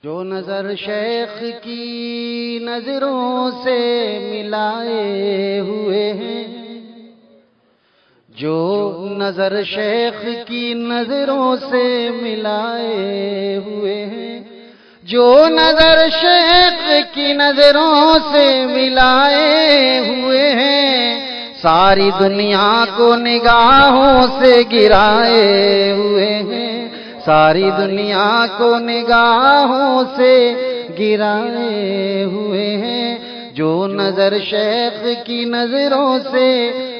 جو نظر شیخ کی نظروں سے ملائے ہوئے ہیں، جو نظر شیخ کی نظروں سے ملائے ہوئے ہیں، جو نظر شیخ کی نظروں سے ملائے ہوئے ہیں، ساری دنیا کو نگاہوں سے گرائے ہوئے ہیں، ساری دنیا کو نگاہوں سے گرائے ہوئے ہیں، جو نظر شیخ کی نظروں سے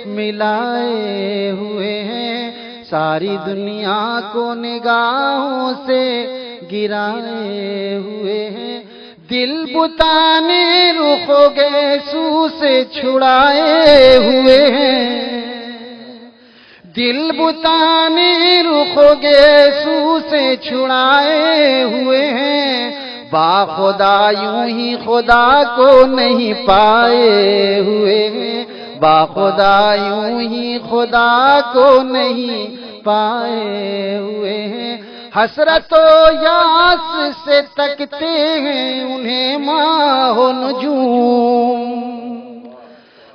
ملائے ہوئے ہیں، ساری دنیا کو نگاہوں سے گرائے ہوئے ہیں، دل بتانے رخو گیسو سے چھڑائے ہوئے ہیں، دل بتانے رخو گیسو سے چھڑائے ہوئے ہیں، با خدا یوں ہی خدا کو نہیں پائے ہوئے ہیں، با خدا یوں ہی خدا کو نہیں پائے ہوئے ہیں، حسرت و یاس سے تکتے ہیں انہیں ماہ و نجوم،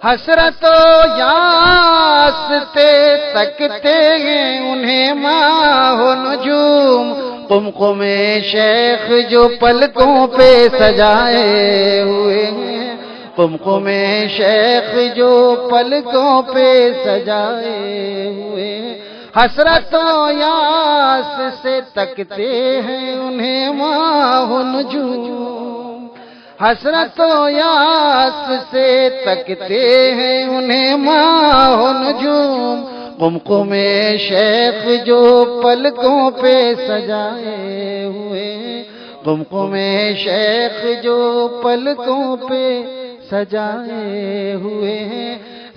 حسرت و یاس سے تکتے ہیں انہیں ماہ و نجوم، قمقم شیخ جو پلکوں پہ سجائے ہوئے ہیں، قمقم شیخ جو پلکوں پہ سجائے ہوئے ہیں، حسرت و یاس سے تکتے ہیں انہیں ماہ و نجوم، حسرت و یاس سے تکتے ہیں انہیں ماہ و نجوم، قمقم شیخ جو پلکوں پہ سجائے ہوئے ہیں، قمقم شیخ جو پلکوں پہ سجائے ہوئے ہیں،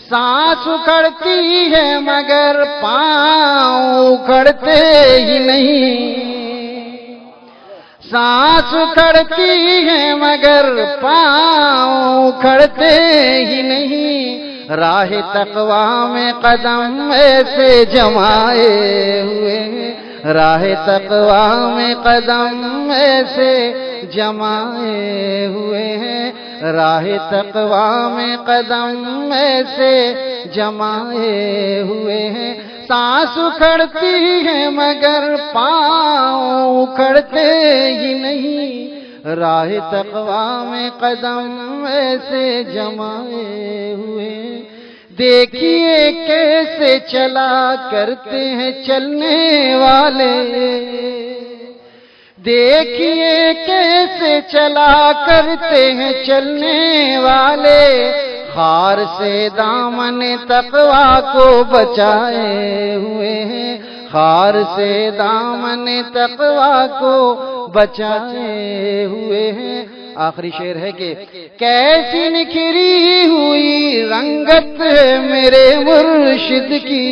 سانس اکھڑتی ہے مگر پاؤں اکھڑتے ہی نہیں، سانس اکھڑتی ہے مگر پاؤں اکھڑتے ہی نہیں، راہ تقویٰ میں قدم ایسے جمائے ہوئے ہیں، راہ تقویٰ میں قدم ایسے جمائے ہوئے ہیں، راہ تقویٰ میں قدم ایسے جمائے ہوئے ہیں، سانس اکھڑتی ہے مگر پاؤں اکھڑتے ہی نہیں، راہ تقویٰ میں قدم ایسے جمائے ہوئے ہیں، دیکھیے کیسے چلا کرتے ہیں چلنے والے، دیکھیے کیسے چلا کرتے ہیں چلنے والے، خار سے دامن تقویٰ کو بچائے ہوئے ہیں، خار سے دامن تقویٰ کو بچائے ہوئے ہیں، آخری شعر ہے کہ کیسی نکھری ہوئی رنگت ہے میرے مرشد کی،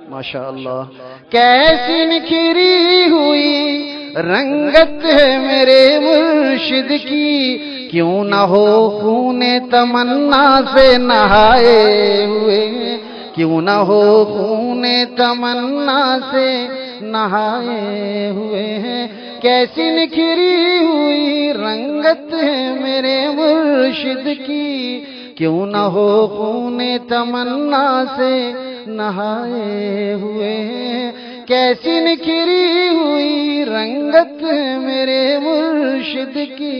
ماشاءاللہ، کیسی نکھری ہوئی رنگت ہے میرے مرشد کی، کیوں نہ ہو خون تمنا سے نہائے ہوئے ہیں، کیوں نہ ہو خون تمنا سے نہائے ہوئے ہیں، کیسی نکھری ہوئی رنگت ہے میرے مرشد کی، کیوں نہ ہو خون تمنا سے نہائے ہوئے ہیں، کیسی نکھری ہوئی رنگت ہے میرے مرشد کی،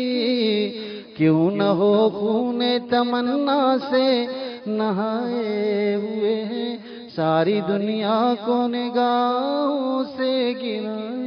کیوں نہ ہو خون تمنا سے نہائے ہوئے ہیں، ساری دنیا کو نگاہوں سے گرائے